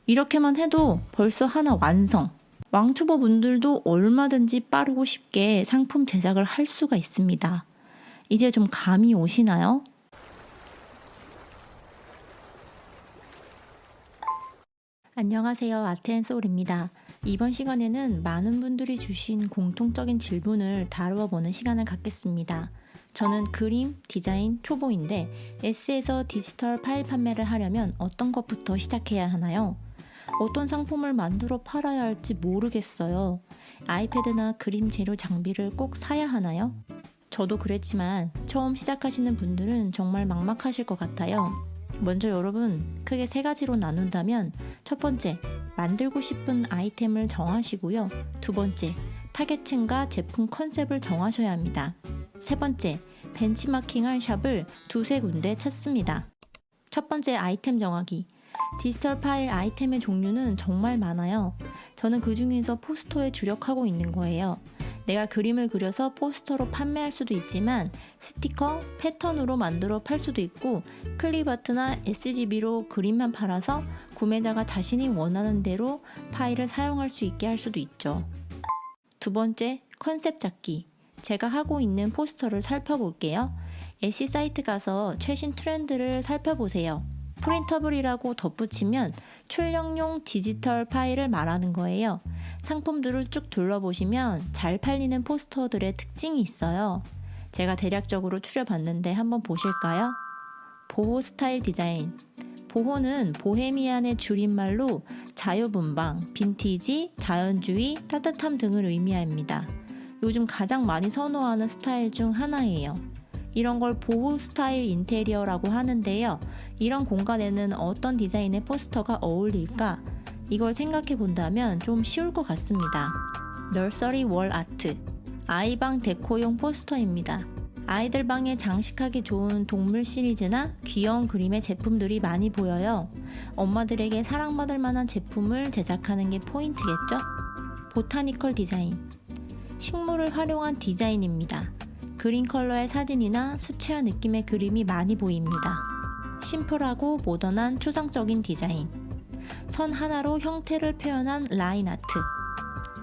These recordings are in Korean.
이렇게만 해도 벌써 하나 완성. 왕초보 분들도 얼마든지 빠르고 쉽게 상품 제작을 할 수가 있습니다. 이제 좀 감이 오시나요? 안녕하세요. 아트앤소울입니다. 이번 시간에는 많은 분들이 주신 공통적인 질문을 다루어 보는 시간을 갖겠습니다. 저는 그림, 디자인 초보인데 S에서 디지털 파일 판매를 하려면 어떤 것부터 시작해야 하나요? 어떤 상품을 만들어 팔아야 할지 모르겠어요. 아이패드나 그림 재료 장비를 꼭 사야 하나요? 저도 그랬지만 처음 시작하시는 분들은 정말 막막하실 것 같아요. 먼저 여러분, 크게 세 가지로 나눈다면 첫 번째, 만들고 싶은 아이템을 정하시고요. 두 번째, 타겟층과 제품 컨셉을 정하셔야 합니다. 세 번째, 벤치마킹할 샵을 두세 군데 찾습니다. 첫 번째, 아이템 정하기. 디지털 파일 아이템의 종류는 정말 많아요. 저는 그 중에서 포스터에 주력하고 있는 거예요. 내가 그림을 그려서 포스터로 판매할 수도 있지만 스티커, 패턴으로 만들어 팔 수도 있고 클립아트나 sGB로 그림만 팔아서 구매자가 자신이 원하는 대로 파일을 사용할 수 있게 할 수도 있죠. 두 번째, 컨셉 잡기. 제가 하고 있는 포스터를 살펴볼게요. 애쉬 사이트 가서 최신 트렌드를 살펴보세요. 프린터블이라고 덧붙이면 출력용 디지털 파일을 말하는 거예요. 상품들을 쭉 둘러보시면 잘 팔리는 포스터들의 특징이 있어요. 제가 대략적으로 추려봤는데 한번 보실까요? 보호 스타일 디자인. 보호는 보헤미안의 줄임말로 자유분방, 빈티지, 자연주의, 따뜻함 등을 의미합니다. 요즘 가장 많이 선호하는 스타일 중 하나예요. 이런 걸 보호 스타일 인테리어라고 하는데요. 이런 공간에는 어떤 디자인의 포스터가 어울릴까? 이걸 생각해 본다면 좀 쉬울 것 같습니다. 널서리 월 아트. 아이방 데코용 포스터입니다. 아이들 방에 장식하기 좋은 동물 시리즈나 귀여운 그림의 제품들이 많이 보여요. 엄마들에게 사랑받을 만한 제품을 제작하는 게 포인트겠죠? 보타니컬 디자인. 식물을 활용한 디자인입니다. 그린 컬러의 사진이나 수채화 느낌의 그림이 많이 보입니다. 심플하고 모던한 추상적인 디자인. 선 하나로 형태를 표현한 라인 아트.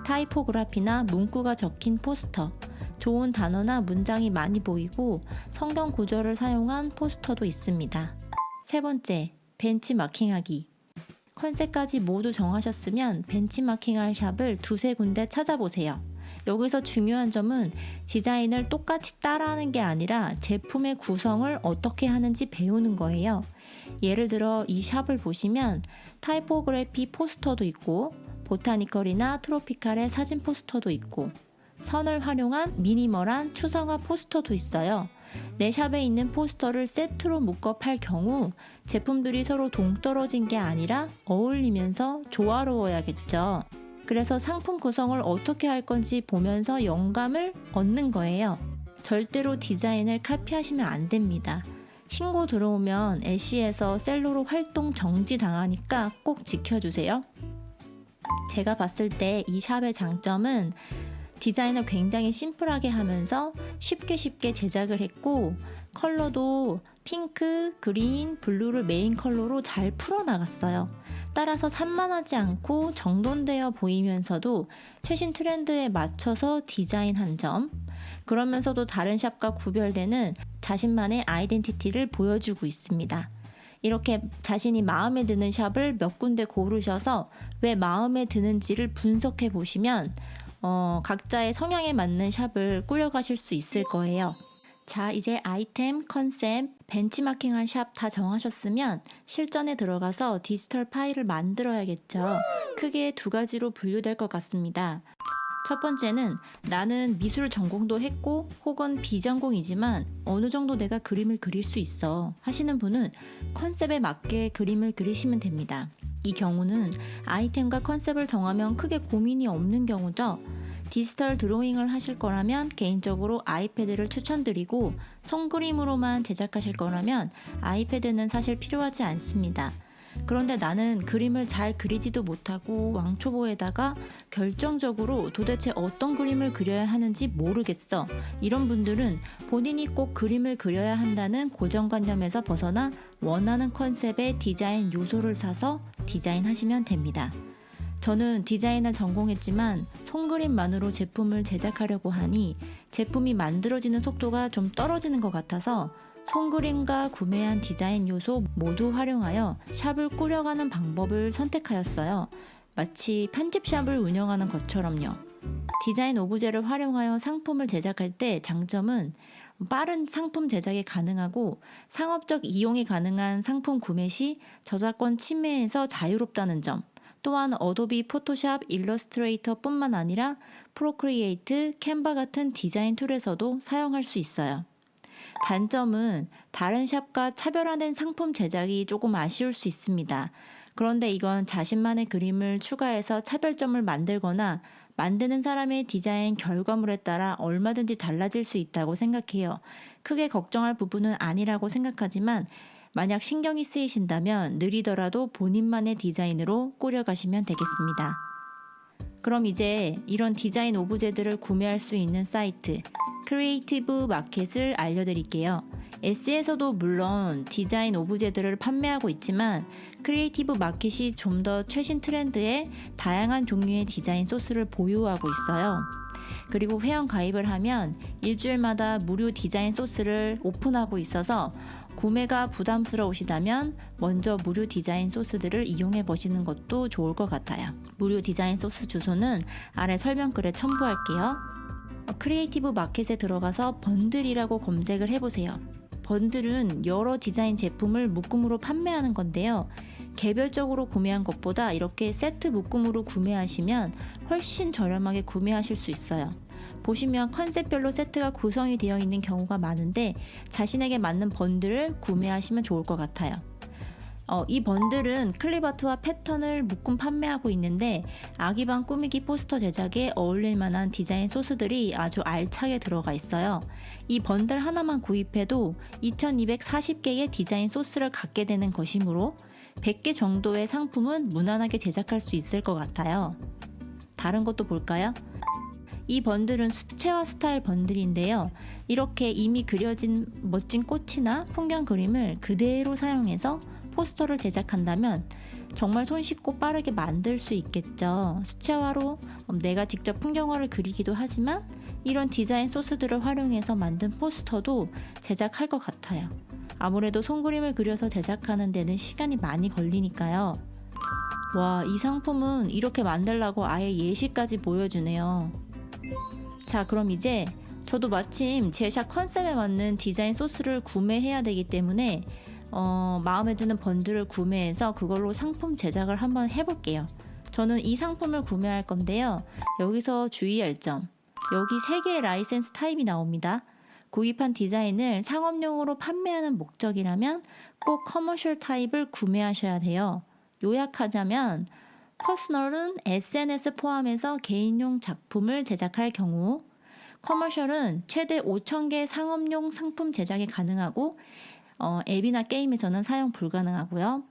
타이포그라피나 문구가 적힌 포스터. 좋은 단어나 문장이 많이 보이고 성경 구절을 사용한 포스터도 있습니다. 세 번째, 벤치마킹하기. 컨셉까지 모두 정하셨으면 벤치마킹할 샵을 두세 군데 찾아보세요. 여기서 중요한 점은 디자인을 똑같이 따라하는 게 아니라 제품의 구성을 어떻게 하는지 배우는 거예요. 예를 들어 이 샵을 보시면 타이포그래피 포스터도 있고 보타니컬이나 트로피칼의 사진 포스터도 있고 선을 활용한 미니멀한 추상화 포스터도 있어요. 내 샵에 있는 포스터를 세트로 묶어 팔 경우 제품들이 서로 동떨어진 게 아니라 어울리면서 조화로워야겠죠. 그래서 상품 구성을 어떻게 할 건지 보면서 영감을 얻는 거예요. 절대로 디자인을 카피하시면 안 됩니다. 신고 들어오면 애쉬에서 셀러로 활동 정지 당하니까 꼭 지켜주세요. 제가 봤을 때 이 샵의 장점은 디자인을 굉장히 심플하게 하면서 쉽게 제작을 했고 컬러도 핑크, 그린, 블루를 메인 컬러로 잘 풀어나갔어요. 따라서 산만하지 않고 정돈되어 보이면서도 최신 트렌드에 맞춰서 디자인한 점, 그러면서도 다른 샵과 구별되는 자신만의 아이덴티티를 보여주고 있습니다. 이렇게 자신이 마음에 드는 샵을 몇 군데 고르셔서 왜 마음에 드는지를 분석해 보시면 각자의 성향에 맞는 샵을 꾸려가실 수 있을 거예요. 자, 이제 아이템, 컨셉, 벤치마킹할 샵 다 정하셨으면 실전에 들어가서 디지털 파일을 만들어야겠죠. 크게 두 가지로 분류될 것 같습니다. 첫 번째는 나는 미술 전공도 했고 혹은 비전공이지만 어느 정도 내가 그림을 그릴 수 있어 하시는 분은 컨셉에 맞게 그림을 그리시면 됩니다. 이 경우는 아이템과 컨셉을 정하면 크게 고민이 없는 경우죠. 디지털 드로잉을 하실 거라면 개인적으로 아이패드를 추천드리고 손그림으로만 제작하실 거라면 아이패드는 사실 필요하지 않습니다. 그런데 나는 그림을 잘 그리지도 못하고 왕초보에다가 결정적으로 도대체 어떤 그림을 그려야 하는지 모르겠어. 이런 분들은 본인이 꼭 그림을 그려야 한다는 고정관념에서 벗어나 원하는 컨셉의 디자인 요소를 사서 디자인하시면 됩니다. 저는 디자인을 전공했지만 손그림만으로 제품을 제작하려고 하니 제품이 만들어지는 속도가 좀 떨어지는 것 같아서 손그림과 구매한 디자인 요소 모두 활용하여 샵을 꾸려가는 방법을 선택하였어요. 마치 편집샵을 운영하는 것처럼요. 디자인 오브제를 활용하여 상품을 제작할 때 장점은 빠른 상품 제작이 가능하고 상업적 이용이 가능한 상품 구매 시 저작권 침해에서 자유롭다는 점, 또한 어도비 포토샵, 일러스트레이터 뿐만 아니라 프로크리에이트, 캔바 같은 디자인 툴에서도 사용할 수 있어요. 단점은 다른 샵과 차별화된 상품 제작이 조금 아쉬울 수 있습니다. 그런데 이건 자신만의 그림을 추가해서 차별점을 만들거나 만드는 사람의 디자인 결과물에 따라 얼마든지 달라질 수 있다고 생각해요. 크게 걱정할 부분은 아니라고 생각하지만 만약 신경이 쓰이신다면 느리더라도 본인만의 디자인으로 꾸려가시면 되겠습니다. 그럼 이제 이런 디자인 오브제들을 구매할 수 있는 사이트 크리에이티브 마켓을 알려드릴게요. S에서도 물론 디자인 오브제들을 판매하고 있지만 크리에이티브 마켓이 좀 더 최신 트렌드에 다양한 종류의 디자인 소스를 보유하고 있어요. 그리고 회원 가입을 하면 일주일마다 무료 디자인 소스를 오픈하고 있어서 구매가 부담스러우시다면 먼저 무료 디자인 소스들을 이용해 보시는 것도 좋을 것 같아요. 무료 디자인 소스 주소는 아래 설명글에 첨부할게요. 크리에이티브 마켓에 들어가서 번들이라고 검색을 해보세요. 번들은 여러 디자인 제품을 묶음으로 판매하는 건데요. 개별적으로 구매한 것보다 이렇게 세트 묶음으로 구매하시면 훨씬 저렴하게 구매하실 수 있어요. 보시면 컨셉별로 세트가 구성이 되어 있는 경우가 많은데 자신에게 맞는 번들을 구매하시면 좋을 것 같아요. 이 번들은 클립아트와 패턴을 묶음 판매하고 있는데 아기방 꾸미기 포스터 제작에 어울릴 만한 디자인 소스들이 아주 알차게 들어가 있어요. 이 번들 하나만 구입해도 2240개의 디자인 소스를 갖게 되는 것이므로 100개 정도의 상품은 무난하게 제작할 수 있을 것 같아요. 다른 것도 볼까요? 이 번들은 수채화 스타일 번들인데요. 이렇게 이미 그려진 멋진 꽃이나 풍경 그림을 그대로 사용해서 포스터를 제작한다면 정말 손쉽고 빠르게 만들 수 있겠죠. 수채화로 내가 직접 풍경화를 그리기도 하지만 이런 디자인 소스들을 활용해서 만든 포스터도 제작할 것 같아요. 아무래도 손그림을 그려서 제작하는 데는 시간이 많이 걸리니까요. 와, 이 상품은 이렇게 만들라고 아예 예시까지 보여주네요. 자, 그럼 이제 저도 마침 제 샵 컨셉에 맞는 디자인 소스를 구매해야 되기 때문에 마음에 드는 번들을 구매해서 그걸로 상품 제작을 한번 해볼게요. 저는 이 상품을 구매할 건데요. 여기서 주의할 점, 여기 3개의 라이센스 타입이 나옵니다. 구입한 디자인을 상업용으로 판매하는 목적이라면 꼭 커머셜 타입을 구매하셔야 돼요. 요약하자면 퍼스널은 SNS 포함해서 개인용 작품을 제작할 경우, 커머셜은 최대 5,000개 상업용 상품 제작이 가능하고 앱이나 게임에서는 사용 불가능하고요.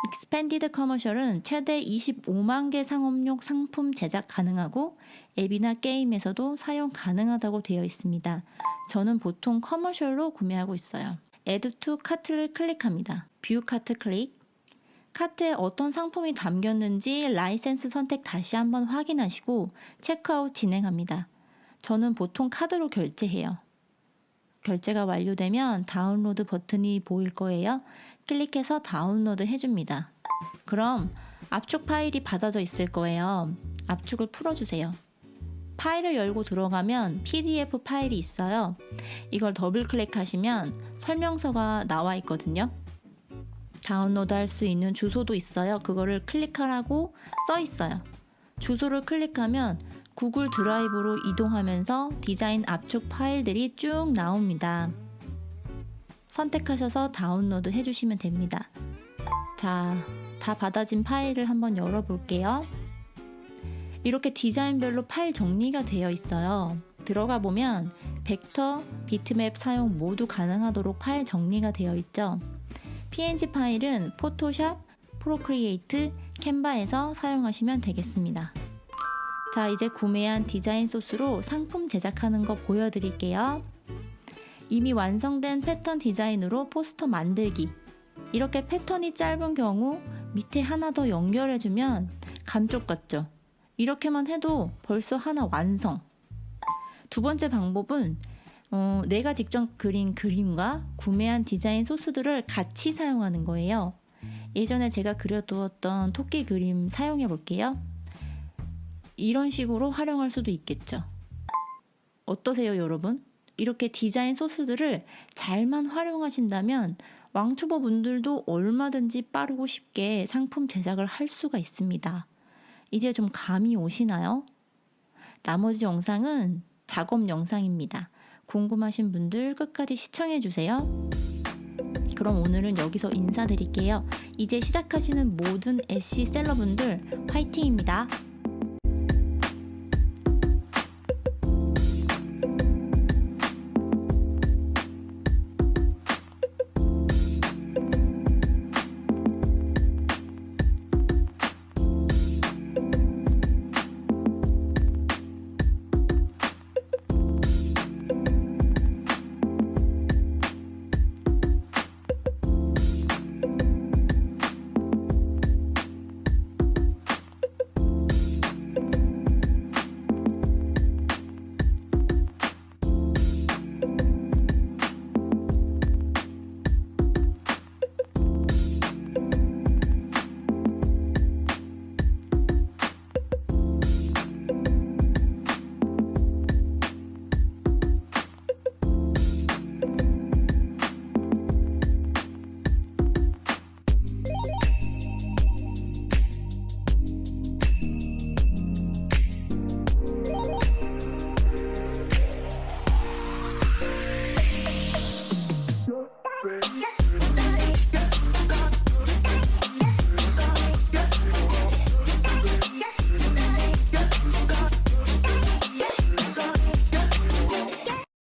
익스펜디드 커머셜은 최대 25만 개 상업용 상품 제작 가능하고 앱이나 게임에서도 사용 가능하다고 되어 있습니다. 저는 보통 커머셜로 구매하고 있어요. Add to 카트를 클릭합니다. 뷰 카트 클릭. 카트에 어떤 상품이 담겼는지 라이센스 선택 다시 한번 확인하시고 체크아웃 진행합니다. 저는 보통 카드로 결제해요. 결제가 완료되면 다운로드 버튼이 보일 거예요. 클릭해서 다운로드 해줍니다. 그럼 압축 파일이 받아져 있을 거예요. 압축을 풀어주세요. 파일을 열고 들어가면 PDF 파일이 있어요. 이걸 더블 클릭하시면 설명서가 나와 있거든요. 다운로드 할 수 있는 주소도 있어요. 그거를 클릭하라고 써 있어요. 주소를 클릭하면 구글 드라이브로 이동하면서 디자인 압축 파일들이 쭉 나옵니다. 선택하셔서 다운로드 해주시면 됩니다. 자, 다 받아진 파일을 한번 열어볼게요. 이렇게 디자인별로 파일 정리가 되어 있어요. 들어가 보면 벡터, 비트맵 사용 모두 가능하도록 파일 정리가 되어 있죠. PNG 파일은 포토샵, 프로크리에이트, 캔바에서 사용하시면 되겠습니다. 자, 이제 구매한 디자인 소스로 상품 제작하는 거 보여드릴게요. 이미 완성된 패턴 디자인으로 포스터 만들기. 이렇게 패턴이 짧은 경우 밑에 하나 더 연결해주면 감쪽 같죠? 이렇게만 해도 벌써 하나 완성. 두 번째 방법은 내가 직접 그린 그림과 구매한 디자인 소스들을 같이 사용하는 거예요. 예전에 제가 그려두었던 토끼 그림 사용해 볼게요. 이런 식으로 활용할 수도 있겠죠. 어떠세요, 여러분? 이렇게 디자인 소스들을 잘만 활용하신다면 왕초보 분들도 얼마든지 빠르고 쉽게 상품 제작을 할 수가 있습니다. 이제 좀 감이 오시나요? 나머지 영상은 작업 영상입니다. 궁금하신 분들 끝까지 시청해주세요. 그럼 오늘은 여기서 인사드릴게요. 이제 시작하시는 모든 SC 셀러분들 화이팅입니다.